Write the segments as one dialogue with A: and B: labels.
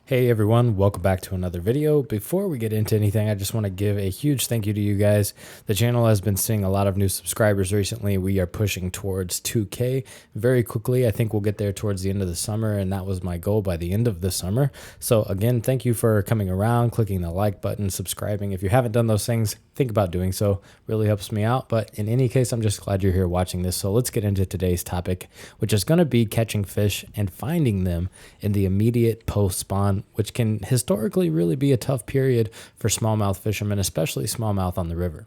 A: Hey everyone, welcome back to another video. Before we get into anything, I just want to give a huge thank you to you guys. The channel has been seeing a lot of new subscribers recently. We are pushing towards 2K very quickly. I think we'll get there towards the end of the summer, and that was my goal by the end of the summer. So again, thank you for coming around, clicking the like button, subscribing. If you haven't done those things, think about doing so. Really helps me out. But in any case, I'm just glad you're here watching this. So let's get into today's topic, which is going to be catching fish and finding them in the immediate post-spawn, which can historically really be a tough period for smallmouth fishermen, especially smallmouth on the river.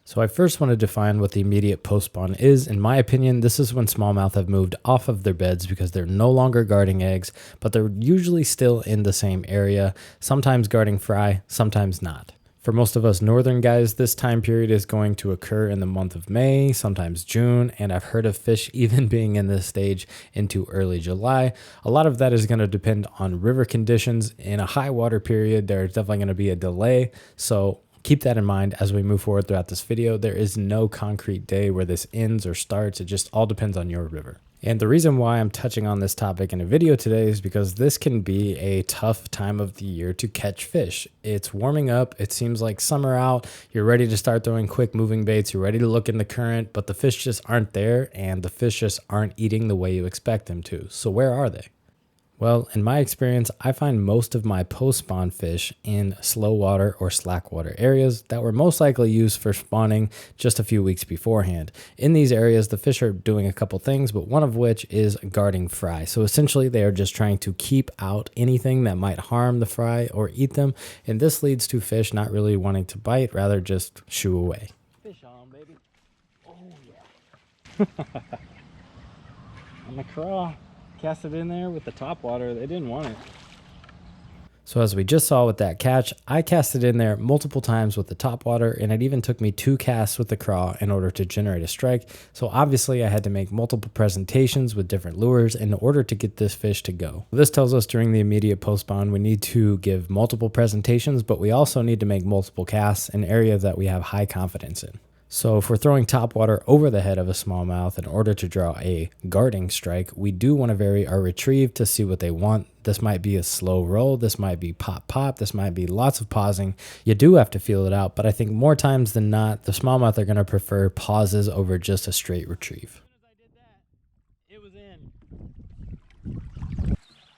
A: So I first want to define what the immediate post-spawn is. In my opinion, this is when smallmouth have moved off of their beds because they're no longer guarding eggs, but they're usually still in the same area, sometimes guarding fry, sometimes not. For most of us northern guys, this time period is going to occur in the month of May, sometimes June, and I've heard of fish even being in this stage into early July. A lot of that is going to depend on river conditions. In a high water period, there's definitely going to be a delay, so keep that in mind as we move forward throughout this video. There is no concrete day where this ends or starts. It just all depends on your river. And the reason why I'm touching on this topic in a video today is because this can be a tough time of the year to catch fish. It's warming up. It seems like summer out. You're ready to start throwing quick moving baits. You're ready to look in the current, but the fish just aren't there, and the fish just aren't eating the way you expect them to. So where are they? Well, in my experience, I find most of my post-spawn fish in slow water or slack water areas that were most likely used for spawning just a few weeks beforehand. In these areas, the fish are doing a couple things, but one of which is guarding fry. So essentially, they are just trying to keep out anything that might harm the fry or eat them, and this leads to fish not really wanting to bite, rather just shoo away.
B: Fish on, baby. Oh, yeah. On the crawl. Cast it in there with the top water. They didn't want it.
A: So as we just saw with that catch, I cast it in there multiple times with the top water, and it even took me 2 casts with the craw in order to generate a strike. So obviously I had to make multiple presentations with different lures in order to get this fish to go. This tells us during the immediate post-spawn we need to give multiple presentations, but we also need to make multiple casts in areas that we have high confidence in. So if we're throwing top water over the head of a smallmouth in order to draw a guarding strike, we do want to vary our retrieve to see what they want. This might be a slow roll, this might be pop pop, this might be lots of pausing. You do have to feel it out, but I think more times than not, the smallmouth are going to prefer pauses over just a straight retrieve.
B: It was in.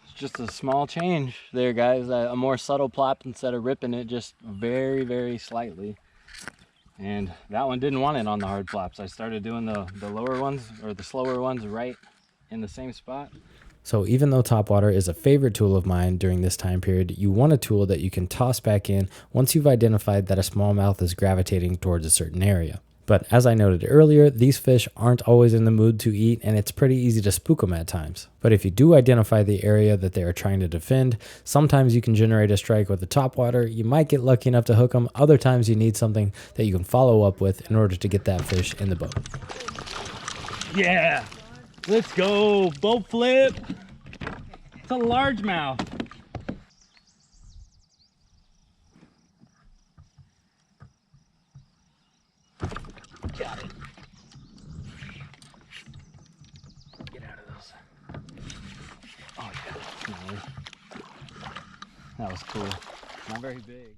B: It's just a small change there, guys. A more subtle plop instead of ripping it just very, very slightly. And that one didn't want it on the hard plops. I started doing the lower ones or the slower ones right in the same spot.
A: So even though topwater is a favorite tool of mine during this time period, you want a tool that you can toss back in once you've identified that a smallmouth is gravitating towards a certain area. But as I noted earlier, these fish aren't always in the mood to eat, and it's pretty easy to spook them at times. But if you do identify the area that they are trying to defend, sometimes you can generate a strike with the topwater. You might get lucky enough to hook them. Other times you need something that you can follow up with in order to get that fish in the boat.
B: Yeah, let's go. Boat flip. It's a largemouth. Got it. Get out of those. Oh yeah. No. That was cool. Not very big.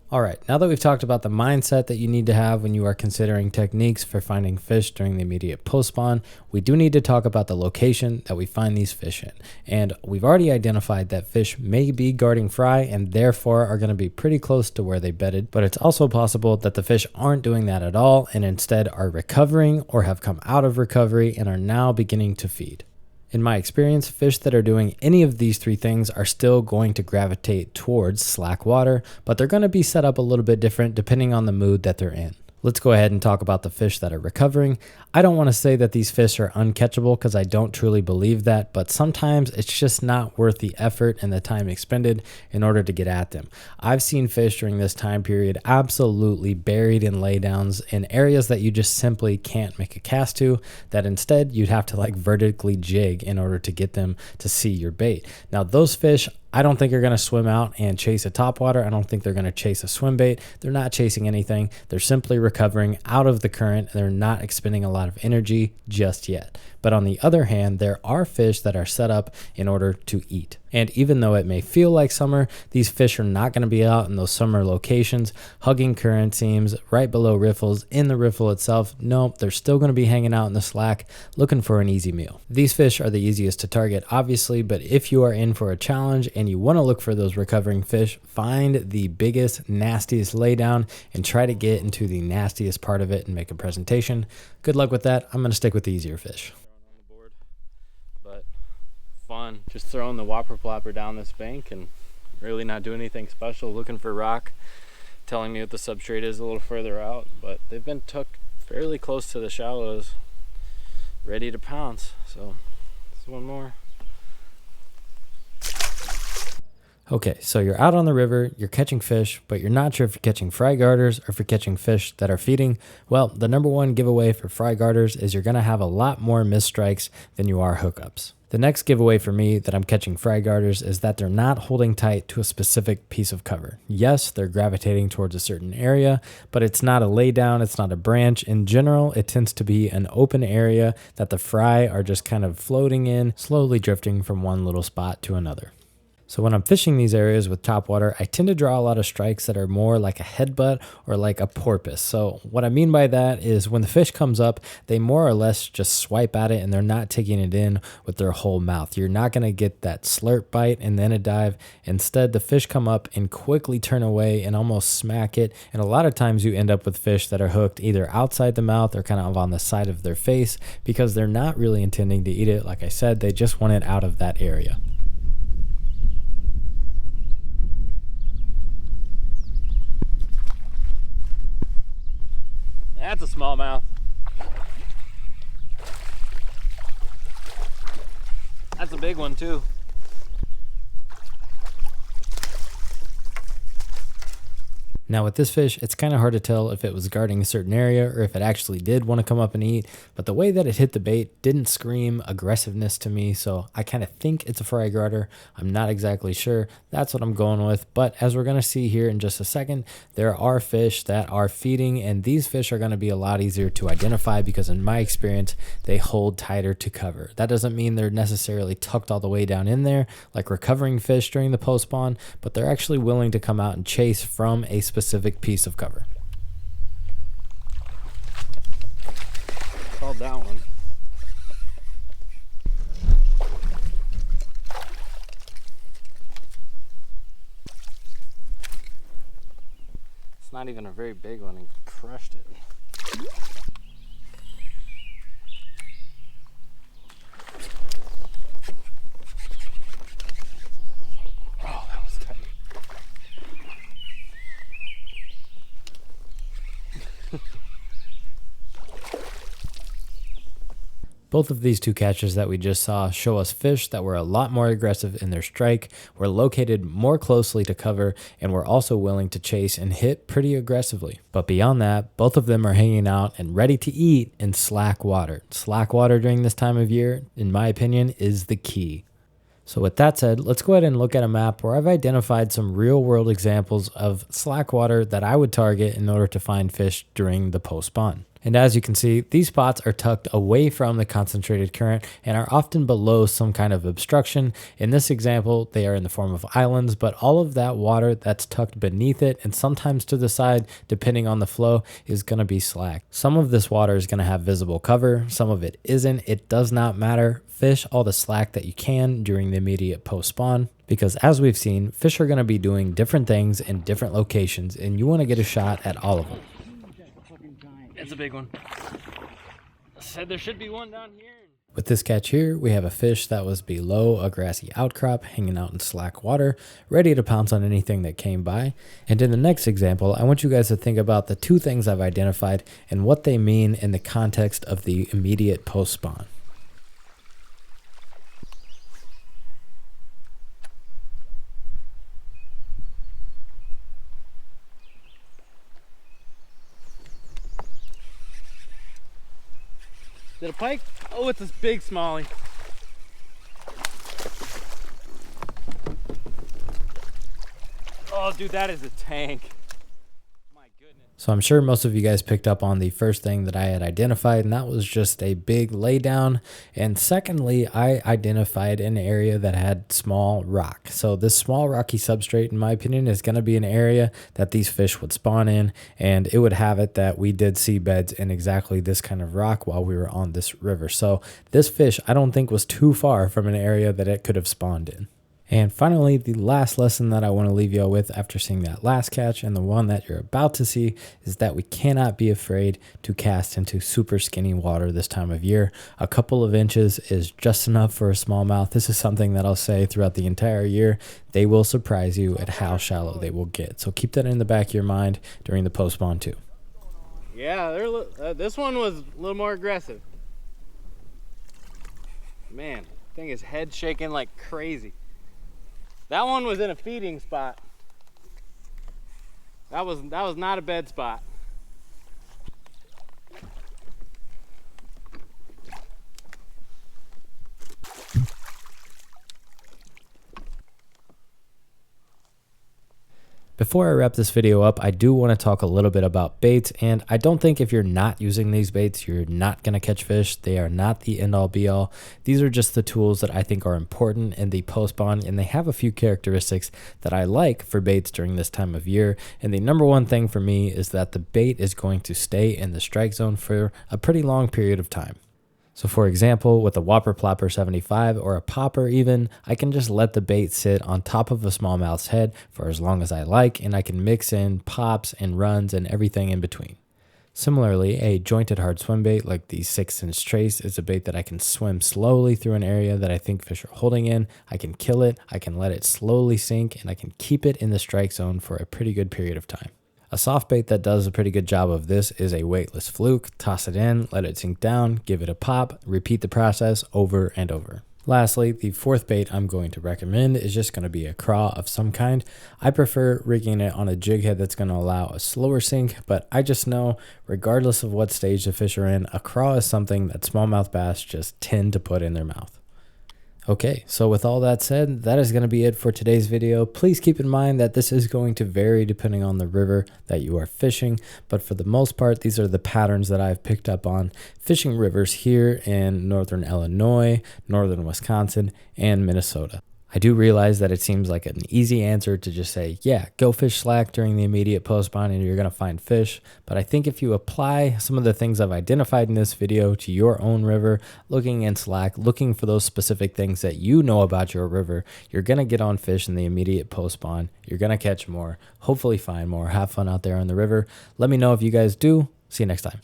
A: All right, now that we've talked about the mindset that you need to have when you are considering techniques for finding fish during the immediate post-spawn, we do need to talk about the location that we find these fish in. And we've already identified that fish may be guarding fry and therefore are going to be pretty close to where they bedded, but it's also possible that the fish aren't doing that at all and instead are recovering or have come out of recovery and are now beginning to feed. In my experience, fish that are doing any of these 3 things are still going to gravitate towards slack water, but they're going to be set up a little bit different depending on the mood that they're in. Let's go ahead and talk about the fish that are recovering. I don't want to say that these fish are uncatchable because I don't truly believe that, but sometimes it's just not worth the effort and the time expended in order to get at them. I've seen fish during this time period absolutely buried in laydowns in areas that you just simply can't make a cast to, that instead you'd have to like vertically jig in order to get them to see your bait. Now those fish, I don't think are going to swim out and chase a topwater. I don't think they're going to chase a swim bait. They're not chasing anything. They're simply recovering out of the current. They're not expending a lot of energy just yet. But on the other hand, there are fish that are set up in order to eat. And even though it may feel like summer, these fish are not going to be out in those summer locations, hugging current seams right below riffles in the riffle itself. Nope, they're still going to be hanging out in the slack looking for an easy meal. These fish are the easiest to target, obviously, but if you are in for a challenge and you want to look for those recovering fish, find the biggest, nastiest laydown and try to get into the nastiest part of it and make a presentation. Good luck with that. I'm going to stick with the easier fish.
B: But fun, just throwing the whopper plopper down this bank and really not doing anything special, looking for rock, telling me what the substrate is a little further out, but they've been tucked fairly close to the shallows, ready to pounce. So there's one more.
A: Okay, so you're out on the river, you're catching fish, but you're not sure if you're catching fry garters or if you're catching fish that are feeding. Well, the number one giveaway for fry garters is you're going to have a lot more missed strikes than you are hookups. The next giveaway for me that I'm catching fry garters is that they're not holding tight to a specific piece of cover. Yes, they're gravitating towards a certain area, but it's not a lay down, it's not a branch. In general, it tends to be an open area that the fry are just kind of floating in, slowly drifting from one little spot to another. So when I'm fishing these areas with topwater, I tend to draw a lot of strikes that are more like a headbutt or like a porpoise. So what I mean by that is when the fish comes up, they more or less just swipe at it and they're not taking it in with their whole mouth. You're not going to get that slurp bite and then a dive. Instead, the fish come up and quickly turn away and almost smack it. And a lot of times you end up with fish that are hooked either outside the mouth or kind of on the side of their face because they're not really intending to eat it. Like I said, they just want it out of that area.
B: That's a smallmouth. That's a big one too.
A: Now with this fish, it's kind of hard to tell if it was guarding a certain area or if it actually did want to come up and eat, but the way that it hit the bait didn't scream aggressiveness to me, so I kind of think it's a fry garter. I'm not exactly sure. That's what I'm going with, but as we're going to see here in just a second, there are fish that are feeding, and these fish are going to be a lot easier to identify because in my experience, they hold tighter to cover. That doesn't mean they're necessarily tucked all the way down in there like recovering fish during the post spawn, but they're actually willing to come out and chase from a specific piece of cover.
B: Called that one. It's not even a very big one and crushed it.
A: Both of these two catches that we just saw show us fish that were a lot more aggressive in their strike, were located more closely to cover, and were also willing to chase and hit pretty aggressively. But beyond that, both of them are hanging out and ready to eat in slack water. Slack water during this time of year, in my opinion, is the key. So with that said, let's go ahead and look at a map where I've identified some real world examples of slack water that I would target in order to find fish during the post spawn. And as you can see, these spots are tucked away from the concentrated current and are often below some kind of obstruction. In this example, they are in the form of islands, but all of that water that's tucked beneath it and sometimes to the side, depending on the flow, is going to be slack. Some of this water is going to have visible cover, some of it isn't. It does not matter. Fish all the slack that you can during the immediate post spawn, because as we've seen, fish are going to be doing different things in different locations and you want to get a shot at all of them.
B: It's a big one. I said there should be one down here.
A: With this catch here, we have a fish that was below a grassy outcrop, hanging out in slack water, ready to pounce on anything that came by. And in the next example, I want you guys to think about the two things I've identified and what they mean in the context of the immediate post spawn.
B: Is it a pike? Oh, it's this big smallie. Oh, dude, that is a tank. My goodness.
A: So I'm sure most of you guys picked up on the first thing that I had identified, and that was just a big laydown. And secondly, I identified an area that had small rock. So this small rocky substrate, in my opinion, is going to be an area that these fish would spawn in, and it would have it that we did see beds in exactly this kind of rock while we were on this river. So this fish, I don't think, was too far from an area that it could have spawned in. And finally, the last lesson that I want to leave you all with after seeing that last catch and the one that you're about to see is that we cannot be afraid to cast into super skinny water this time of year. A couple of inches is just enough for a smallmouth. This is something that I'll say throughout the entire year. They will surprise you at how shallow they will get. So keep that in the back of your mind during the post spawn too.
B: Yeah, this one was a little more aggressive. Man, thing is head shaking like crazy. That one was in a feeding spot. That was not a bed spot.
A: Before I wrap this video up, I do want to talk a little bit about baits, and I don't think if you're not using these baits, you're not going to catch fish. They are not the end-all be-all. These are just the tools that I think are important in the post-spawn, and they have a few characteristics that I like for baits during this time of year. And the number one thing for me is that the bait is going to stay in the strike zone for a pretty long period of time. So for example, with a Whopper Plopper 75 or a popper even, I can just let the bait sit on top of a smallmouth's head for as long as I like, and I can mix in pops and runs and everything in between. Similarly, a jointed hard swim bait like the 6-inch trace is a bait that I can swim slowly through an area that I think fish are holding in. I can kill it, I can let it slowly sink, and I can keep it in the strike zone for a pretty good period of time. A soft bait that does a pretty good job of this is a weightless fluke. Toss it in, let it sink down, give it a pop, repeat the process over and over. Lastly, the fourth bait I'm going to recommend is just going to be a craw of some kind. I prefer rigging it on a jig head that's going to allow a slower sink, but I just know regardless of what stage the fish are in, a craw is something that smallmouth bass just tend to put in their mouth. Okay, so with all that said, that is going to be it for today's video. Please keep in mind that this is going to vary depending on the river that you are fishing, but for the most part, these are the patterns that I've picked up on fishing rivers here in northern Illinois, northern Wisconsin, and Minnesota. I do realize that it seems like an easy answer to just say, yeah, go fish slack during the immediate post-spawn and you're going to find fish. But I think if you apply some of the things I've identified in this video to your own river, looking in slack, looking for those specific things that you know about your river, you're going to get on fish in the immediate post-spawn. You're going to catch more, hopefully find more, have fun out there on the river. Let me know if you guys do. See you next time.